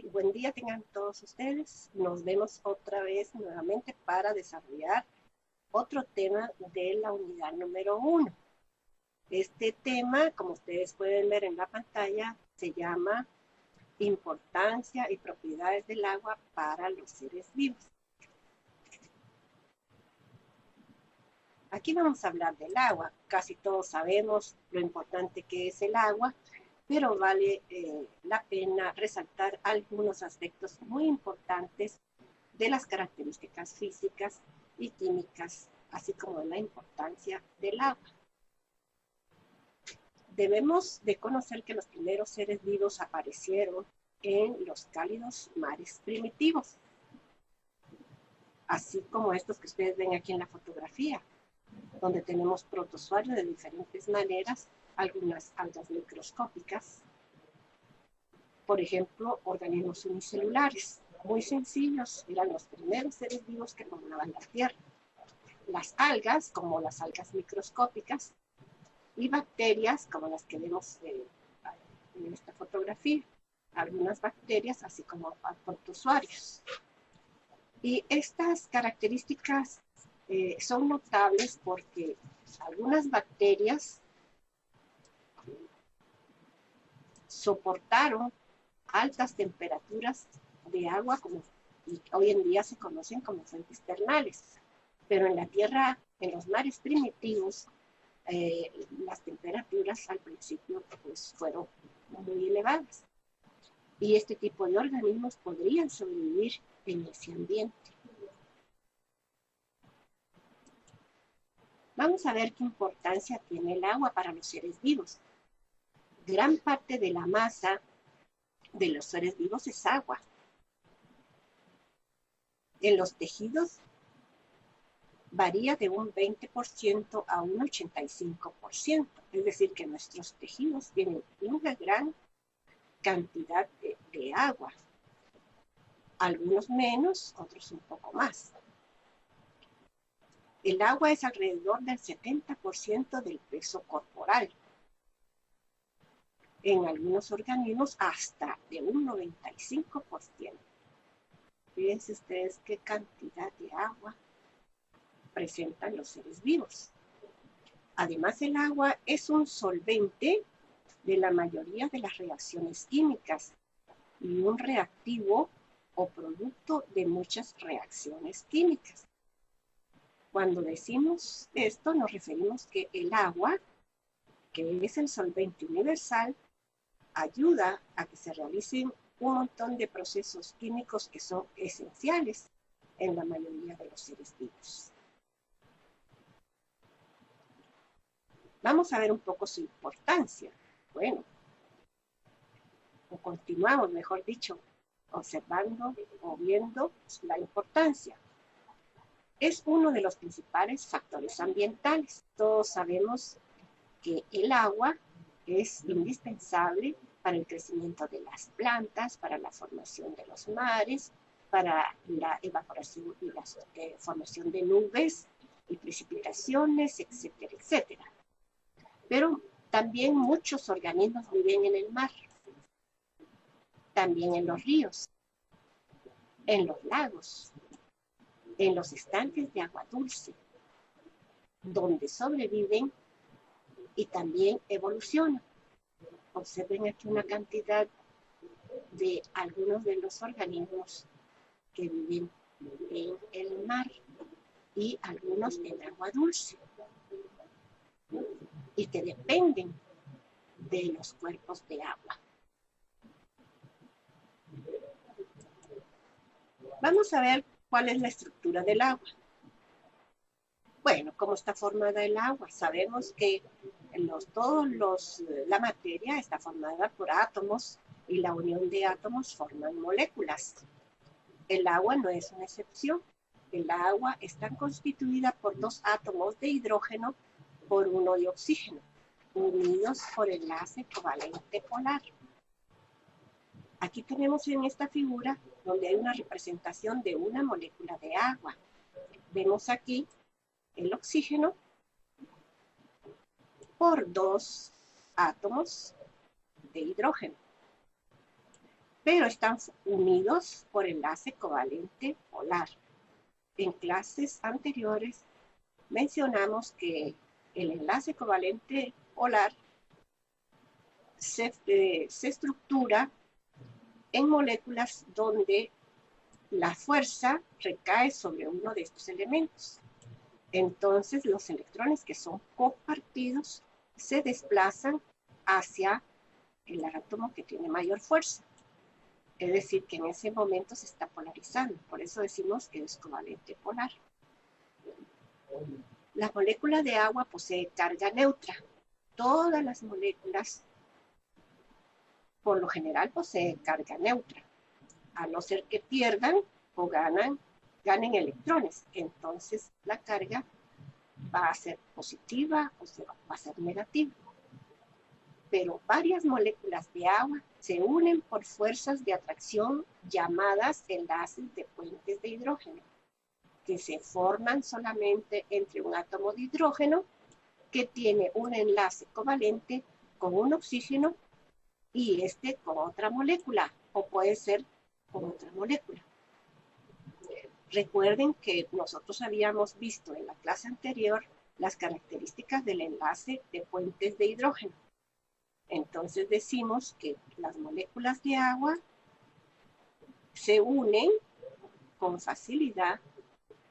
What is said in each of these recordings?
Buen día tengan todos ustedes. Nos vemos otra vez nuevamente para desarrollar otro tema de la unidad número 1. Este tema, como ustedes pueden ver en la pantalla, se llama Importancia y propiedades del agua para los seres vivos. Aquí vamos a hablar del agua. Casi todos sabemos lo importante que es el agua, pero vale la pena resaltar algunos aspectos muy importantes de las características físicas y químicas, así como de la importancia del agua. Debemos de conocer que los primeros seres vivos aparecieron en los cálidos mares primitivos, así como estos que ustedes ven aquí en la fotografía, donde tenemos protozoarios de diferentes maneras, algunas algas microscópicas, por ejemplo, organismos unicelulares, muy sencillos, eran los primeros seres vivos que poblaban la Tierra. Las algas, como las algas microscópicas, y bacterias, como las que vemos en esta fotografía, algunas bacterias, así como protozoarios. Y estas características son notables porque algunas bacterias soportaron altas temperaturas de agua, como y hoy en día se conocen como fuentes termales. Pero en la Tierra, en los mares primitivos, las temperaturas al principio pues, fueron muy elevadas. Y este tipo de organismos podrían sobrevivir en ese ambiente. Vamos a ver qué importancia tiene el agua para los seres vivos. Gran parte de la masa de los seres vivos es agua. En los tejidos varía de un 20% a un 85%. Es decir, que nuestros tejidos tienen una gran cantidad de agua. Algunos menos, otros un poco más. El agua es alrededor del 70% del peso corporal. En algunos organismos hasta de un 95%. Fíjense ustedes qué cantidad de agua presentan los seres vivos. Además, el agua es un solvente de la mayoría de las reacciones químicas y un reactivo o producto de muchas reacciones químicas. Cuando decimos esto, nos referimos que el agua, que es el solvente universal, ayuda a que se realicen un montón de procesos químicos que son esenciales en la mayoría de los seres vivos. Vamos a ver un poco su importancia. Bueno, o continuamos, mejor dicho, observando o viendo la importancia. Es uno de los principales factores ambientales. Todos sabemos que el agua es indispensable para el crecimiento de las plantas, para la formación de los mares, para la evaporación y la formación de nubes y precipitaciones, etcétera, etcétera. Pero también muchos organismos viven en el mar, también en los ríos, en los lagos, en los estanques de agua dulce, donde sobreviven y también evolucionan. Observen aquí una cantidad de algunos de los organismos que viven en el mar y algunos en agua dulce y que dependen de los cuerpos de agua. Vamos a ver cuál es la estructura del agua. Bueno, ¿cómo está formada el agua? Sabemos que la materia está formada por átomos y la unión de átomos forman moléculas. El agua no es una excepción. El agua está constituida por 2 átomos de hidrógeno por 1 de oxígeno, unidos por enlace covalente polar. Aquí tenemos en esta figura donde hay una representación de una molécula de agua. Vemos aquí el oxígeno por 2 átomos de hidrógeno. pero están unidos por enlace covalente polar. En clases anteriores mencionamos que el enlace covalente polar se estructura en moléculas donde la fuerza recae sobre uno de estos elementos. Entonces, los electrones que son compartidos se desplazan hacia el átomo que tiene mayor fuerza. Es decir, que en ese momento se está polarizando. Por eso decimos que es covalente polar. La molécula de agua posee carga neutra. Todas las moléculas, por lo general, poseen carga neutra. A no ser que pierdan o ganen electrones. Entonces, la carga va a ser positiva o va a ser negativa. Pero varias moléculas de agua se unen por fuerzas de atracción llamadas enlaces de puentes de hidrógeno, que se forman solamente entre un átomo de hidrógeno que tiene un enlace covalente con un oxígeno y este con otra molécula, o puede ser con otra molécula. Recuerden que nosotros habíamos visto en la clase anterior las características del enlace de puentes de hidrógeno. Entonces decimos que las moléculas de agua se unen con facilidad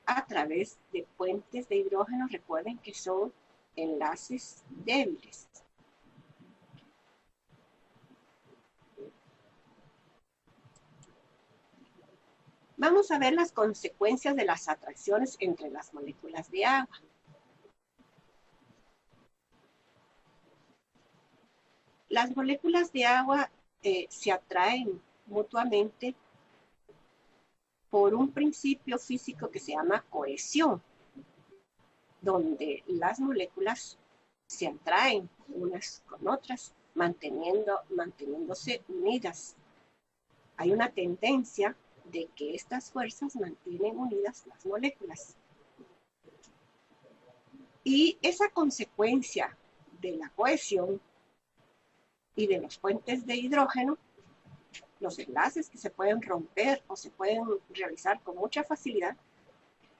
a través de puentes de hidrógeno. Recuerden que son enlaces débiles. Vamos a ver las consecuencias de las atracciones entre las moléculas de agua. Las moléculas de agua se atraen mutuamente por un principio físico que se llama cohesión, donde las moléculas se atraen unas con otras, manteniéndose unidas. Hay una tendencia de que estas fuerzas mantienen unidas las moléculas. Y esa consecuencia de la cohesión y de los puentes de hidrógeno, los enlaces que se pueden romper o se pueden realizar con mucha facilidad,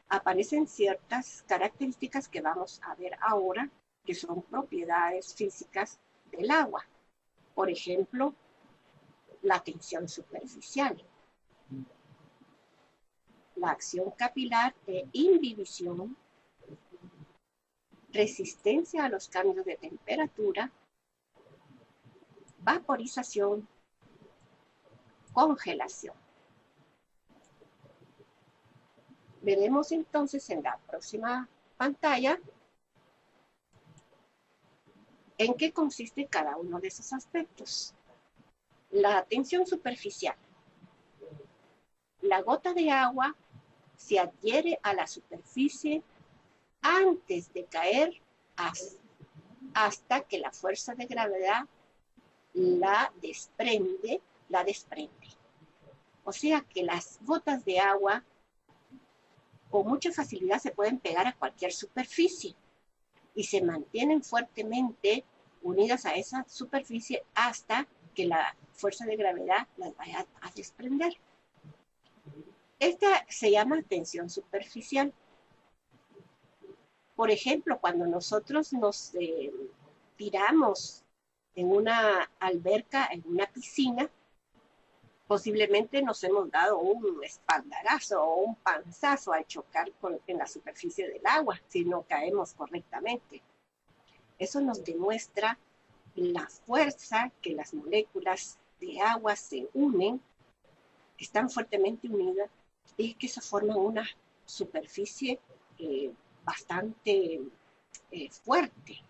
aparecen ciertas características que vamos a ver ahora, que son propiedades físicas del agua. Por ejemplo, la tensión superficial, la acción capilar e inhibición, resistencia a los cambios de temperatura, vaporización, congelación. Veremos entonces en la próxima pantalla en qué consiste cada uno de esos aspectos. La tensión superficial. La gota de agua se adhiere a la superficie antes de caer hasta que la fuerza de gravedad la desprende. O sea que las gotas de agua con mucha facilidad se pueden pegar a cualquier superficie y se mantienen fuertemente unidas a esa superficie hasta que la fuerza de gravedad las vaya a desprender. Esta se llama tensión superficial. Por ejemplo, cuando nosotros nos tiramos en una alberca, en una piscina, posiblemente nos hemos dado un espaldarazo o un panzazo al chocar en la superficie del agua, si no caemos correctamente. Eso nos demuestra la fuerza que las moléculas de agua se unen, están fuertemente unidas, y que se forma una superficie bastante fuerte.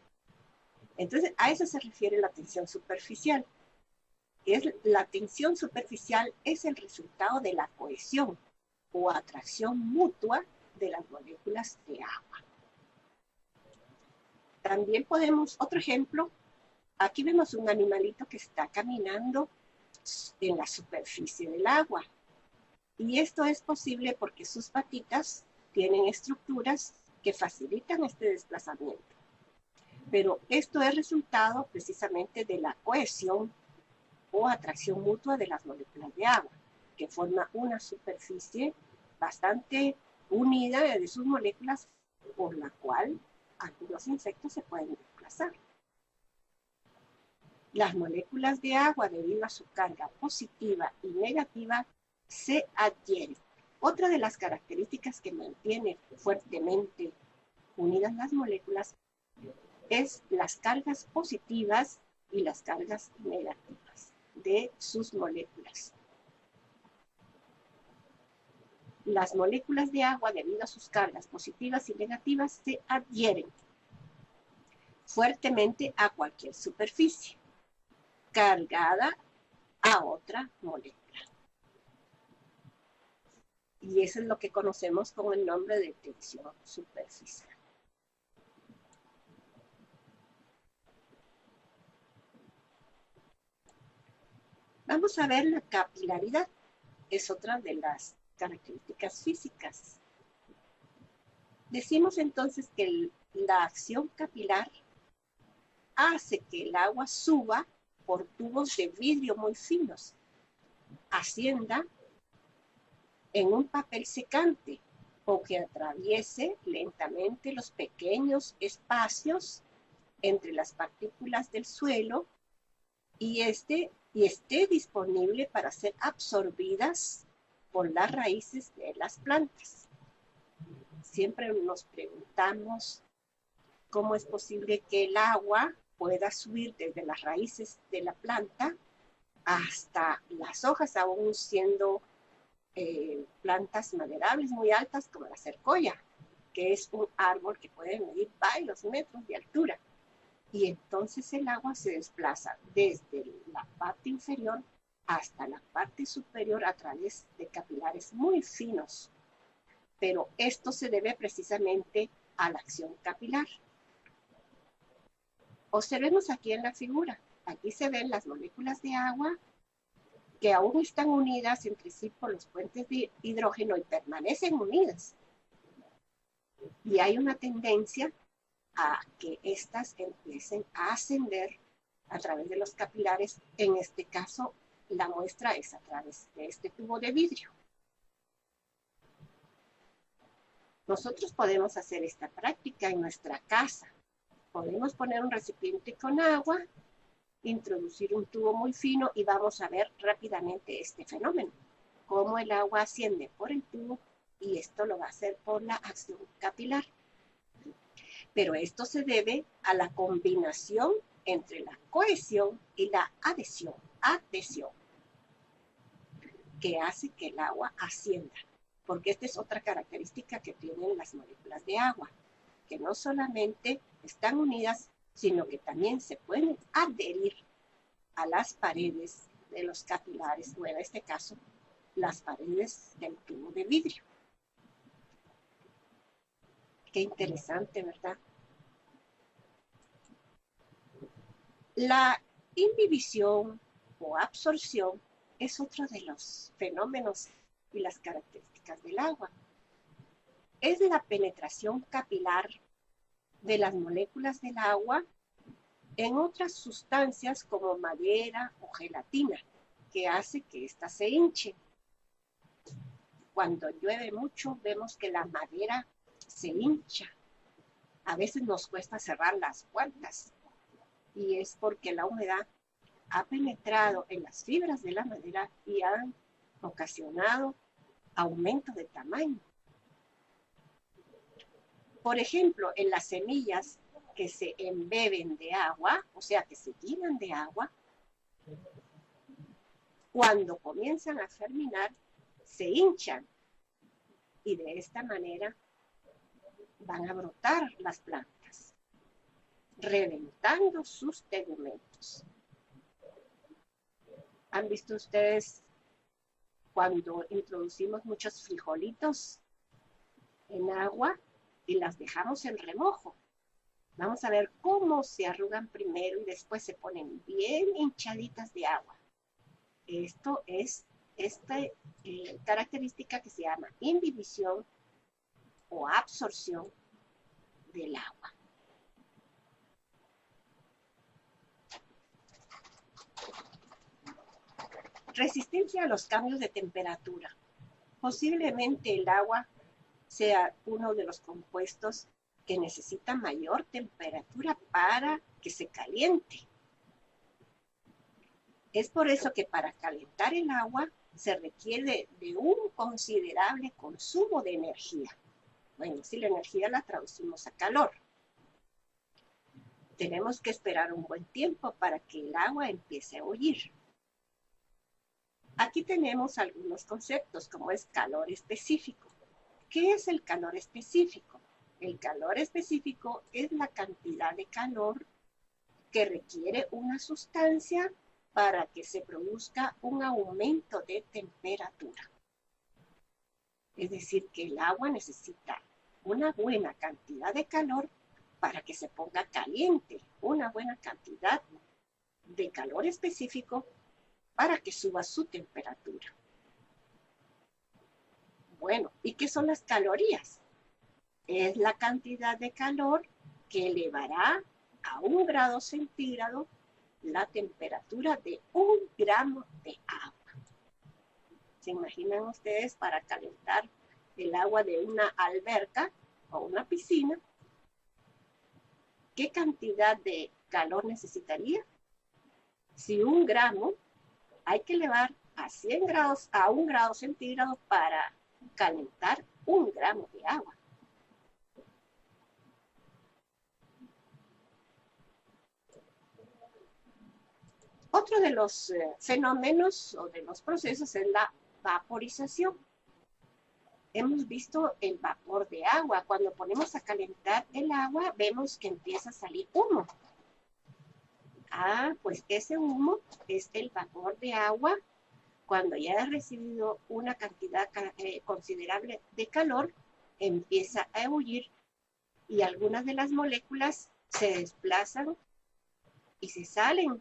Entonces, a eso se refiere la tensión superficial. La tensión superficial es el resultado de la cohesión o atracción mutua de las moléculas de agua. También podemos, otro ejemplo, aquí vemos un animalito que está caminando en la superficie del agua. Y esto es posible porque sus patitas tienen estructuras que facilitan este desplazamiento. Pero esto es resultado precisamente de la cohesión o atracción mutua de las moléculas de agua, que forma una superficie bastante unida de sus moléculas por la cual algunos insectos se pueden desplazar. Las moléculas de agua, debido a su carga positiva y negativa, se adhieren. Otra de las características que mantiene fuertemente unidas las moléculas es las cargas positivas y las cargas negativas de sus moléculas. Las moléculas de agua, debido a sus cargas positivas y negativas, se adhieren fuertemente a cualquier superficie cargada a otra molécula. Y eso es lo que conocemos con el nombre de tensión superficial. Vamos a ver la capilaridad. Es otra de las características físicas. Decimos entonces que la acción capilar hace que el agua suba por tubos de vidrio muy finos, ascienda en un papel secante o que atraviese lentamente los pequeños espacios entre las partículas del suelo y esté disponible para ser absorbidas por las raíces de las plantas. Siempre nos preguntamos cómo es posible que el agua pueda subir desde las raíces de la planta hasta las hojas, aún siendo plantas maderables muy altas como la cercoya, que es un árbol que puede medir varios metros de altura. Y entonces el agua se desplaza desde la parte inferior hasta la parte superior a través de capilares muy finos. Pero esto se debe precisamente a la acción capilar. Observemos aquí en la figura. Aquí se ven las moléculas de agua que aún están unidas entre sí por los puentes de hidrógeno y permanecen unidas. Y hay una tendencia a que éstas empiecen a ascender a través de los capilares. En este caso, la muestra es a través de este tubo de vidrio. Nosotros podemos hacer esta práctica en nuestra casa. Podemos poner un recipiente con agua, introducir un tubo muy fino y vamos a ver rápidamente este fenómeno. Cómo el agua asciende por el tubo y esto lo va a hacer por la acción capilar. Pero esto se debe a la combinación entre la cohesión y la adhesión, que hace que el agua ascienda. Porque esta es otra característica que tienen las moléculas de agua, que no solamente están unidas, sino que también se pueden adherir a las paredes de los capilares, o en este caso, las paredes del tubo de vidrio. Qué interesante, ¿verdad? La inhibición o absorción es otro de los fenómenos y las características del agua. Es la penetración capilar de las moléculas del agua en otras sustancias como madera o gelatina, que hace que ésta se hinche. Cuando llueve mucho, vemos que la madera se hincha. A veces nos cuesta cerrar las puertas y es porque la humedad ha penetrado en las fibras de la madera y han ocasionado aumento de tamaño. Por ejemplo, en las semillas que se embeben de agua, o sea, que se llenan de agua, cuando comienzan a germinar, se hinchan y de esta manera van a brotar las plantas, reventando sus tegumentos. ¿Han visto ustedes cuando introducimos muchos frijolitos en agua y las dejamos en remojo? Vamos a ver cómo se arrugan primero y después se ponen bien hinchaditas de agua. Esto es esta característica que se llama inhibición o absorción del agua. Resistencia a los cambios de temperatura. Posiblemente el agua sea uno de los compuestos que necesita mayor temperatura para que se caliente. Es por eso que para calentar el agua se requiere de un considerable consumo de energía. Bueno, si la energía la traducimos a calor. Tenemos que esperar un buen tiempo para que el agua empiece a bullir. Aquí tenemos algunos conceptos, como es calor específico. ¿Qué es el calor específico? El calor específico es la cantidad de calor que requiere una sustancia para que se produzca un aumento de temperatura. Es decir, que el agua necesita una buena cantidad de calor para que se ponga caliente, una buena cantidad de calor específico para que suba su temperatura. Bueno, ¿y qué son las calorías? Es la cantidad de calor que elevará a 1 grado centígrado la temperatura de 1 gramo de agua. ¿Se imaginan ustedes para calentar el agua de una alberca o una piscina? ¿Qué cantidad de calor necesitaría? Si 1 gramo hay que elevar a 100 grados, a 1 grado centígrado para calentar 1 gramo de agua. Otro de los fenómenos o de los procesos es la vaporización. Hemos visto el vapor de agua. Cuando ponemos a calentar el agua, vemos que empieza a salir humo. Pues ese humo es el vapor de agua. Cuando ya ha recibido una cantidad considerable de calor, empieza a ebullir y algunas de las moléculas se desplazan y se salen,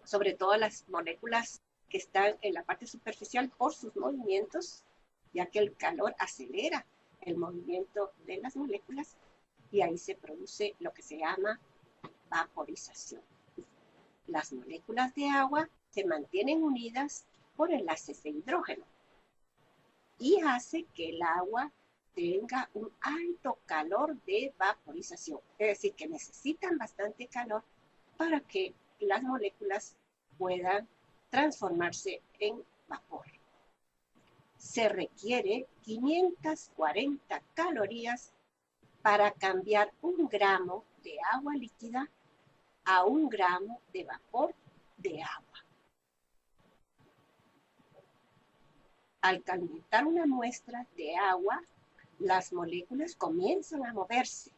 sobre todo las moléculas que están en la parte superficial por sus movimientos, ya que el calor acelera el movimiento de las moléculas y ahí se produce lo que se llama vaporización. Las moléculas de agua se mantienen unidas por enlaces de hidrógeno y hace que el agua tenga un alto calor de vaporización. Es decir, que necesitan bastante calor para que las moléculas puedan transformarse en vapor. Se requiere 540 calorías para cambiar 1 gramo de agua líquida a 1 gramo de vapor de agua. Al calentar una muestra de agua, las moléculas comienzan a moverse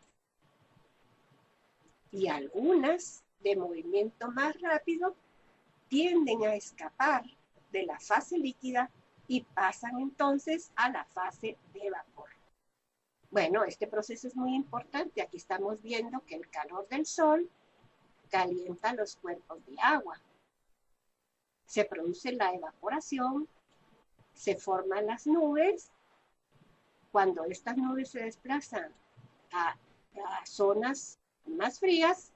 y algunas de movimiento más rápido tienden a escapar de la fase líquida y pasan entonces a la fase de vapor. Bueno, este proceso es muy importante. Aquí estamos viendo que el calor del sol calienta los cuerpos de agua. Se produce la evaporación, se forman las nubes. Cuando estas nubes se desplazan a zonas más frías,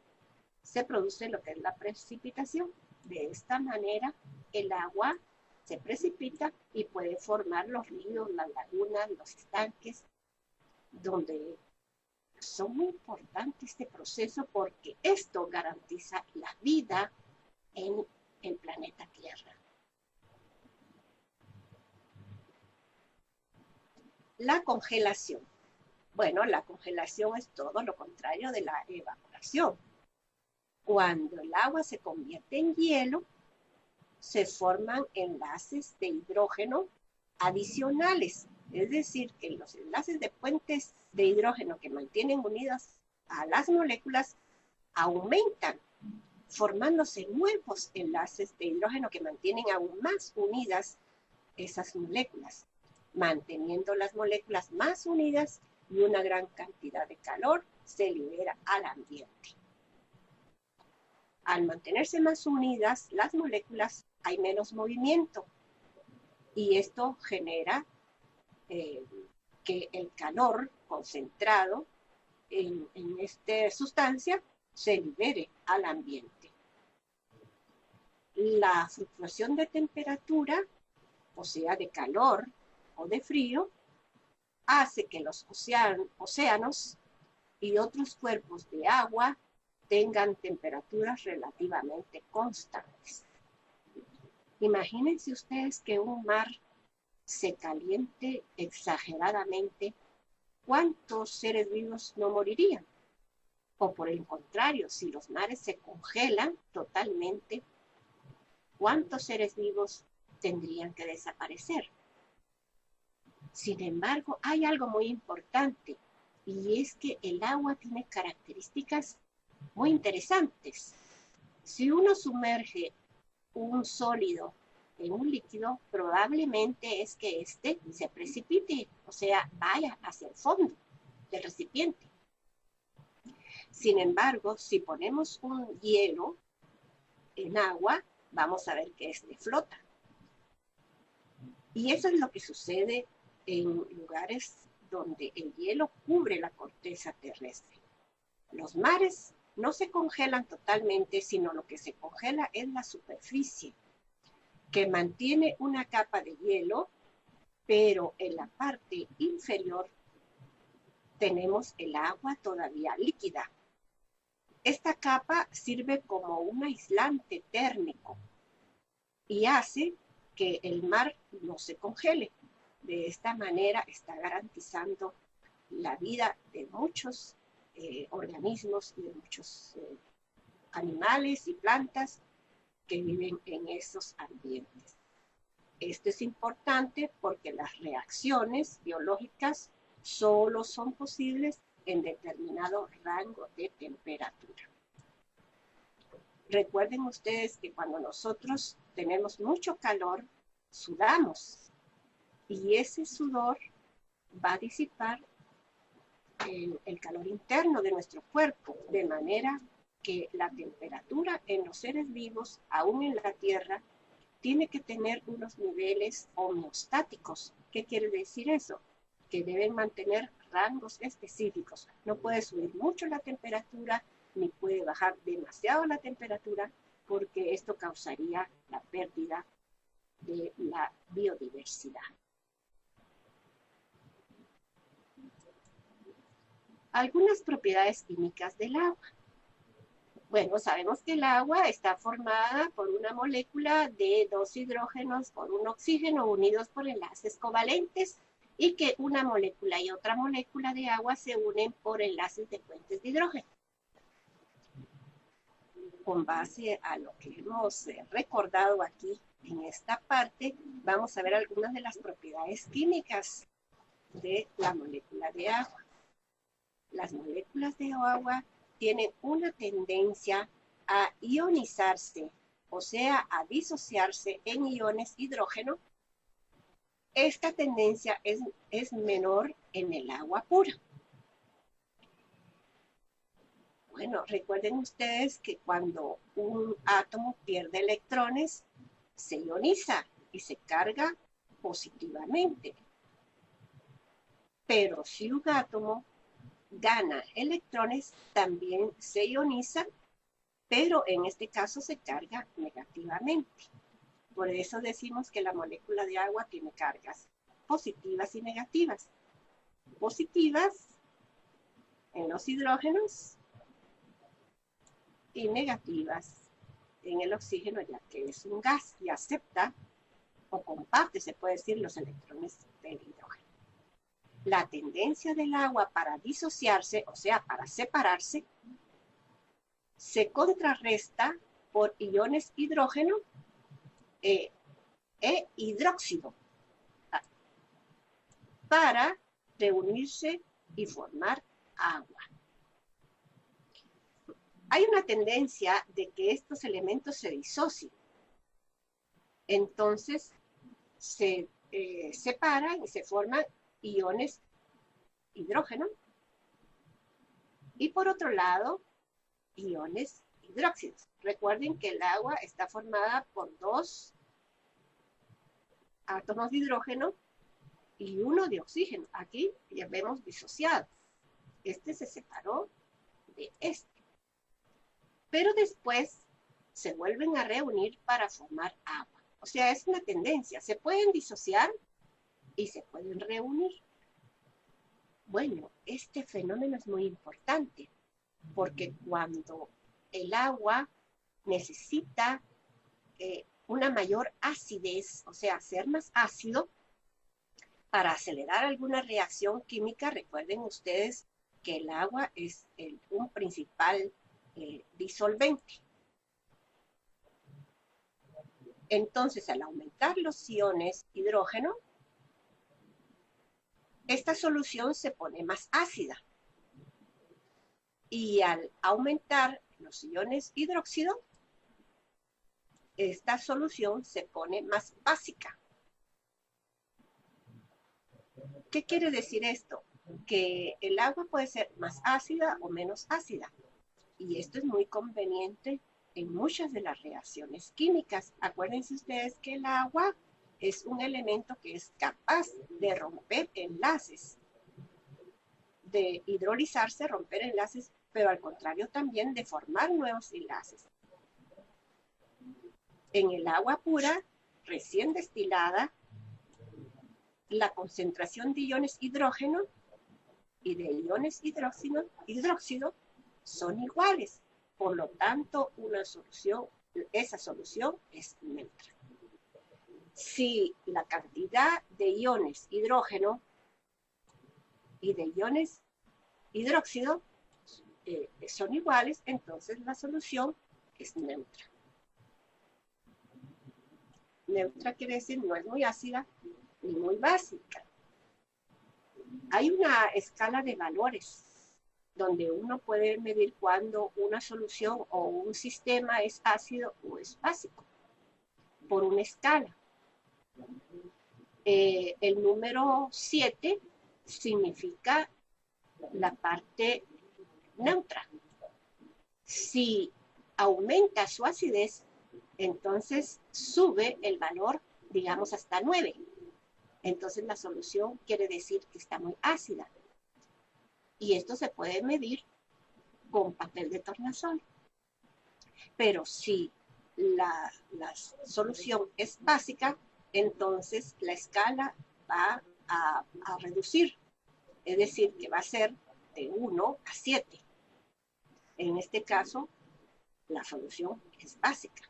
se produce lo que es la precipitación. De esta manera, el agua se precipita y puede formar los ríos, las lagunas, los estanques, donde son muy importantes este proceso porque esto garantiza la vida en el planeta Tierra. La congelación. Bueno, la congelación es todo lo contrario de la evaporación. Cuando el agua se convierte en hielo, se forman enlaces de hidrógeno adicionales. Es decir, que los enlaces de puentes de hidrógeno que mantienen unidas a las moléculas aumentan, formándose nuevos enlaces de hidrógeno que mantienen aún más unidas esas moléculas, manteniendo las moléculas más unidas y una gran cantidad de calor se libera al ambiente. Al mantenerse más unidas las moléculas, hay menos movimiento y esto genera que el calor concentrado en esta sustancia se libere al ambiente. la fluctuación de temperatura, o sea, de calor o de frío, hace que los océanos y otros cuerpos de agua tengan temperaturas relativamente constantes. Imagínense ustedes que un mar se caliente exageradamente, ¿cuántos seres vivos no morirían? O por el contrario, si los mares se congelan totalmente, ¿cuántos seres vivos tendrían que desaparecer? Sin embargo, hay algo muy importante, y es que el agua tiene características muy interesantes. Si uno sumerge un sólido en un líquido, probablemente es que éste se precipite, o sea, vaya hacia el fondo del recipiente. Sin embargo, si ponemos un hielo en agua, vamos a ver que éste flota. Y eso es lo que sucede en lugares donde el hielo cubre la corteza terrestre. Los mares no se congelan totalmente, sino lo que se congela es la superficie, que mantiene una capa de hielo, pero en la parte inferior tenemos el agua todavía líquida. Esta capa sirve como un aislante térmico y hace que el mar no se congele. De esta manera está garantizando la vida de muchos organismos y de muchos animales y plantas que viven en esos ambientes. Esto es importante porque las reacciones biológicas solo son posibles en determinado rango de temperatura. Recuerden ustedes que cuando nosotros tenemos mucho calor, sudamos, y ese sudor va a disipar el calor interno de nuestro cuerpo, de manera que la temperatura en los seres vivos, aún en la Tierra, tiene que tener unos niveles homeostáticos. ¿Qué quiere decir eso? Que deben mantener rangos específicos. No puede subir mucho la temperatura, ni puede bajar demasiado la temperatura, porque esto causaría la pérdida de la biodiversidad. Algunas propiedades químicas del agua. Bueno, sabemos que el agua está formada por una molécula de 2 hidrógenos por un oxígeno unidos por enlaces covalentes, y que una molécula y otra molécula de agua se unen por enlaces de puentes de hidrógeno. Con base a lo que hemos recordado aquí en esta parte, vamos a ver algunas de las propiedades químicas de la molécula de agua. Las moléculas de agua tienen una tendencia a ionizarse, o sea, a disociarse en iones hidrógeno. Esta tendencia es menor en el agua pura. Bueno, recuerden ustedes que cuando un átomo pierde electrones, se ioniza y se carga positivamente. Pero si un átomo gana electrones, también se ioniza, pero en este caso se carga negativamente. Por eso decimos que la molécula de agua tiene cargas positivas y negativas. Positivas en los hidrógenos y negativas en el oxígeno, ya que es un gas y acepta o comparte, se puede decir, los electrones del hidrógeno. La tendencia del agua para disociarse, o sea, para separarse, se contrarresta por iones hidrógeno e hidróxido para reunirse y formar agua. Hay una tendencia de que estos elementos se disocien. Entonces, se separan y se forman iones hidrógeno y por otro lado, iones hidróxidos. Recuerden que el agua está formada por 2 átomos de hidrógeno y 1 de oxígeno. Aquí ya vemos disociado. Este se separó de este. Pero después se vuelven a reunir para formar agua. O sea, es una tendencia. Se pueden disociar y se pueden reunir. Bueno, este fenómeno es muy importante porque cuando el agua necesita una mayor acidez, o sea, ser más ácido, para acelerar alguna reacción química, recuerden ustedes que el agua es un principal disolvente. Entonces, al aumentar los iones hidrógeno, esta solución se pone más ácida. Y al aumentar los iones hidróxido, esta solución se pone más básica. ¿Qué quiere decir esto? Que el agua puede ser más ácida o menos ácida. Y esto es muy conveniente en muchas de las reacciones químicas. Acuérdense ustedes que el agua es un elemento que es capaz de romper enlaces, de hidrolizarse, romper enlaces, pero al contrario también de formar nuevos enlaces. En el agua pura, recién destilada, la concentración de iones hidrógeno y de iones hidróxido son iguales. Por lo tanto, esa solución es neutra. Si la cantidad de iones hidrógeno y de iones hidróxido son iguales, entonces la solución es neutra. Neutra quiere decir no es muy ácida ni muy básica. Hay una escala de valores donde uno puede medir cuando una solución o un sistema es ácido o es básico, por una escala. El número 7 significa la parte neutra. Si aumenta su acidez, entonces sube el valor, digamos, hasta 9. Entonces la solución quiere decir que está muy ácida. Y esto se puede medir con papel de tornasol. Pero si la solución es básica, entonces la escala va a reducir. Es decir, que va a ser de 1 a 7. En este caso, la solución es básica.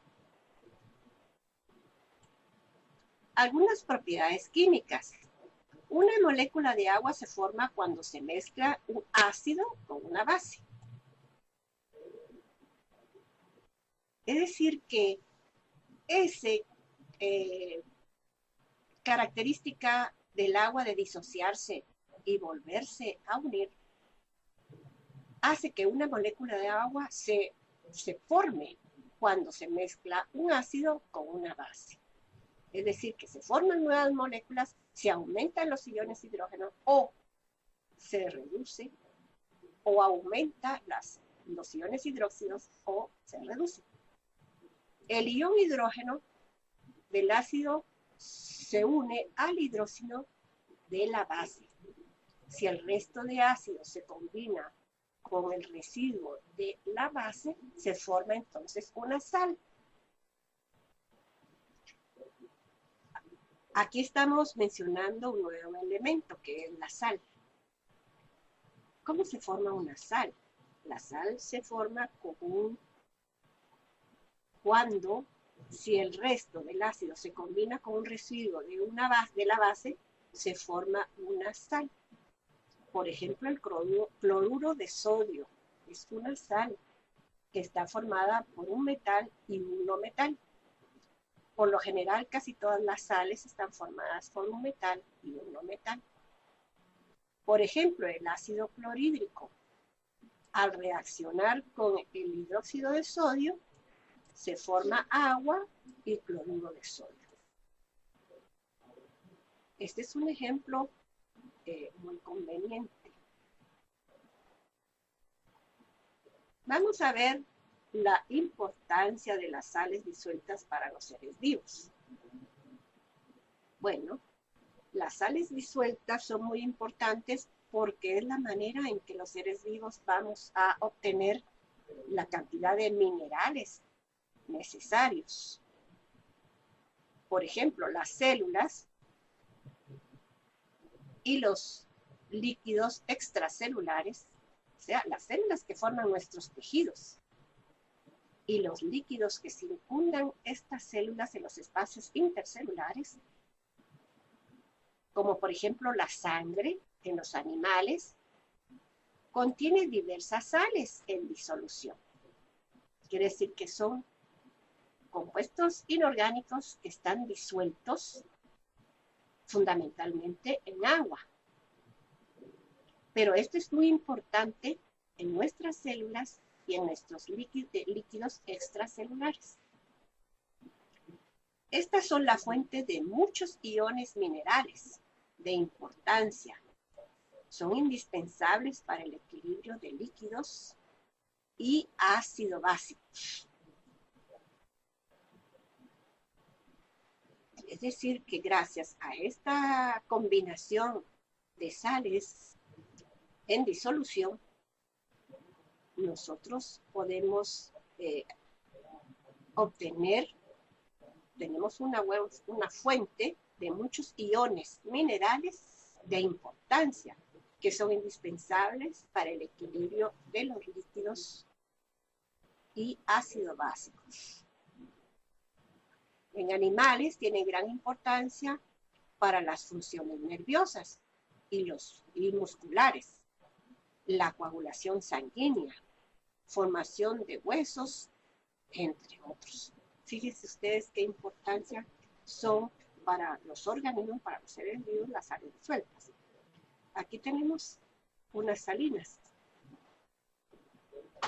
Algunas propiedades químicas. Una molécula de agua se forma cuando se mezcla un ácido con una base. Es decir, que esa característica del agua de disociarse y volverse a unir hace que una molécula de agua se forme cuando se mezcla un ácido con una base. Es decir, que se forman nuevas moléculas, se aumentan los iones hidrógeno o se reduce o aumenta los iones hidróxidos o se reduce. El ion hidrógeno del ácido se une al hidróxido de la base. Si el resto de ácido se combina con el residuo de la base, se forma entonces una sal. Aquí estamos mencionando un nuevo elemento, que es la sal. ¿Cómo se forma una sal? La sal se forma cuando, si el resto del ácido se combina con un residuo de la base, se forma una sal. Por ejemplo, el cloruro de sodio es una sal que está formada por un metal y un no metal. Por lo general, casi todas las sales están formadas por un metal y un no metal. Por ejemplo, el ácido clorhídrico, al reaccionar con el hidróxido de sodio, se forma agua y cloruro de sodio. Este es un ejemplo muy conveniente. Vamos a ver la importancia de las sales disueltas para los seres vivos. Bueno, las sales disueltas son muy importantes porque es la manera en que los seres vivos vamos a obtener la cantidad de minerales necesarios. Por ejemplo, las células y los líquidos extracelulares, o sea, las células que forman nuestros tejidos y los líquidos que circundan estas células en los espacios intercelulares, como por ejemplo la sangre en los animales, contiene diversas sales en disolución. Quiere decir que son compuestos inorgánicos que están disueltos fundamentalmente en agua. Pero esto es muy importante en nuestras células y en nuestros líquidos extracelulares. Estas son la fuente de muchos iones minerales de importancia. Son indispensables para el equilibrio de líquidos y ácido básico. Es decir, que gracias a esta combinación de sales en disolución, nosotros podemos tenemos una fuente de muchos iones minerales de importancia que son indispensables para el equilibrio de los líquidos y ácidos básicos. En animales tienen gran importancia para las funciones nerviosas y musculares, la coagulación sanguínea, formación de huesos, entre otros. Fíjense ustedes qué importancia son para los organismos, para los seres vivos, las sales disueltas. Aquí tenemos unas salinas.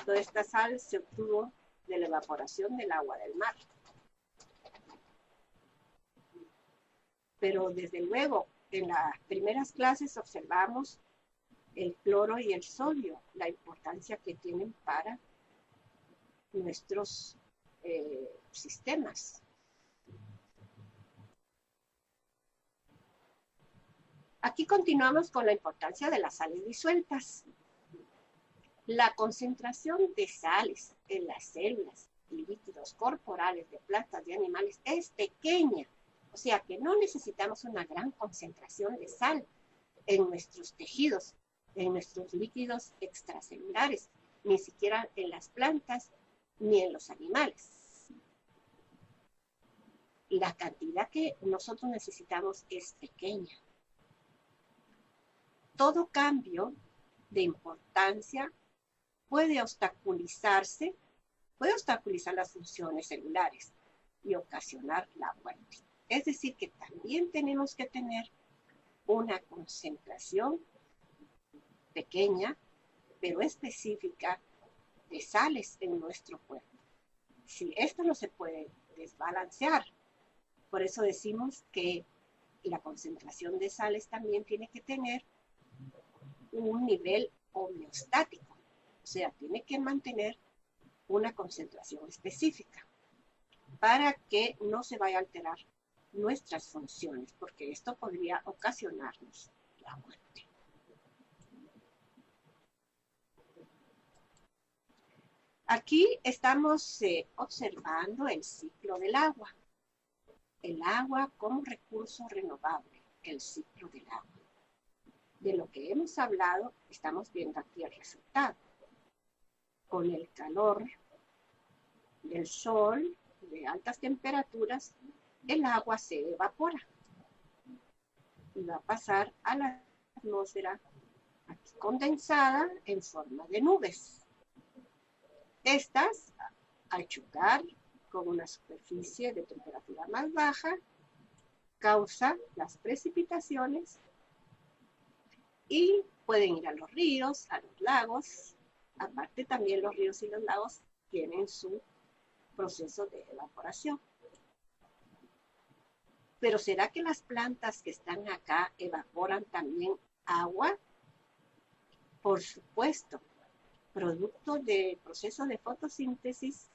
Toda esta sal se obtuvo de la evaporación del agua del mar. Pero desde luego, en las primeras clases observamos el cloro y el sodio, la importancia que tienen para nuestros sistemas. Aquí continuamos con la importancia de las sales disueltas. La concentración de sales en las células y líquidos corporales de plantas y animales es pequeña, o sea que no necesitamos una gran concentración de sal en nuestros tejidos, en nuestros líquidos extracelulares, ni siquiera en las plantas ni en los animales. La cantidad que nosotros necesitamos es pequeña. Todo cambio de importancia puede obstaculizar las funciones celulares y ocasionar la muerte. Es decir, que también tenemos que tener una concentración pequeña, pero específica, de sales en nuestro cuerpo. Si esto no se puede desbalancear, por eso decimos que la concentración de sales también tiene que tener un nivel homeostático, o sea, tiene que mantener una concentración específica para que no se vaya a alterar nuestras funciones, porque esto podría ocasionarnos la muerte. Aquí estamos observando el ciclo del agua. El agua como recurso renovable, el ciclo del agua. De lo que hemos hablado, estamos viendo aquí el resultado. Con el calor del sol, de altas temperaturas, el agua se evapora y va a pasar a la atmósfera aquí condensada en forma de nubes. Estas, al chocar con una superficie de temperatura más baja, causa las precipitaciones y pueden ir a los ríos, a los lagos. Aparte también los ríos y los lagos tienen su proceso de evaporación. Pero ¿será que las plantas que están acá evaporan también agua? Por supuesto. Producto del proceso de fotosíntesis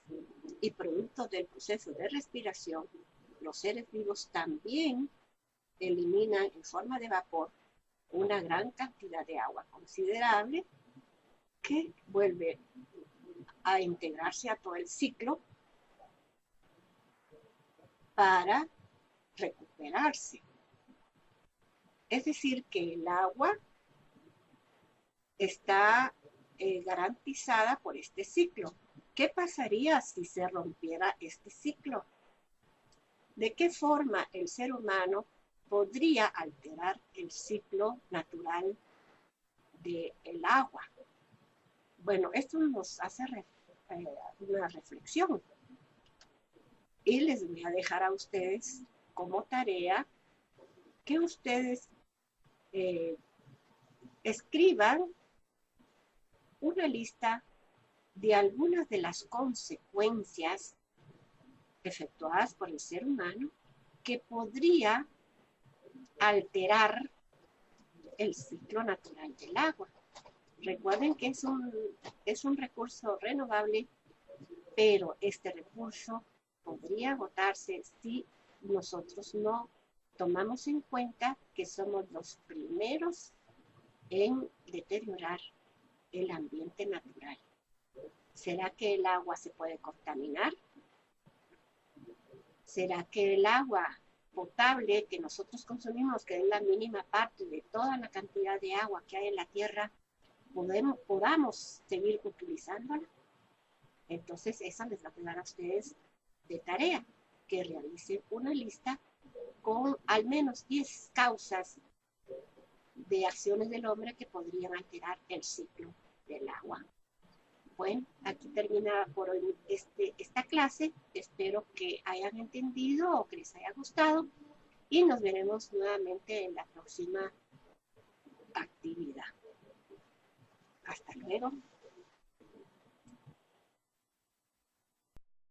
y producto del proceso de respiración, los seres vivos también eliminan en forma de vapor una gran cantidad de agua considerable que vuelve a integrarse a todo el ciclo para recuperarse. Es decir, que el agua está garantizada por este ciclo. ¿Qué pasaría si se rompiera este ciclo? ¿De qué forma el ser humano podría alterar el ciclo natural del agua? Bueno, esto nos hace una reflexión. Y les voy a dejar a ustedes como tarea que ustedes escriban una lista de algunas de las consecuencias efectuadas por el ser humano que podría alterar el ciclo natural del agua. Recuerden que es un recurso renovable, pero este recurso podría agotarse si nosotros no tomamos en cuenta que somos los primeros en deteriorar el ambiente natural. ¿Será que el agua se puede contaminar? ¿Será que el agua potable que nosotros consumimos, que es la mínima parte de toda la cantidad de agua que hay en la tierra, podamos seguir utilizándola? Entonces, esa les va a quedar a ustedes de tarea, que realicen una lista con al menos 10 causas de acciones del hombre que podrían alterar el ciclo del agua. Bueno, aquí termina por hoy esta clase. Espero que hayan entendido o que les haya gustado y nos veremos nuevamente en la próxima actividad. Hasta luego.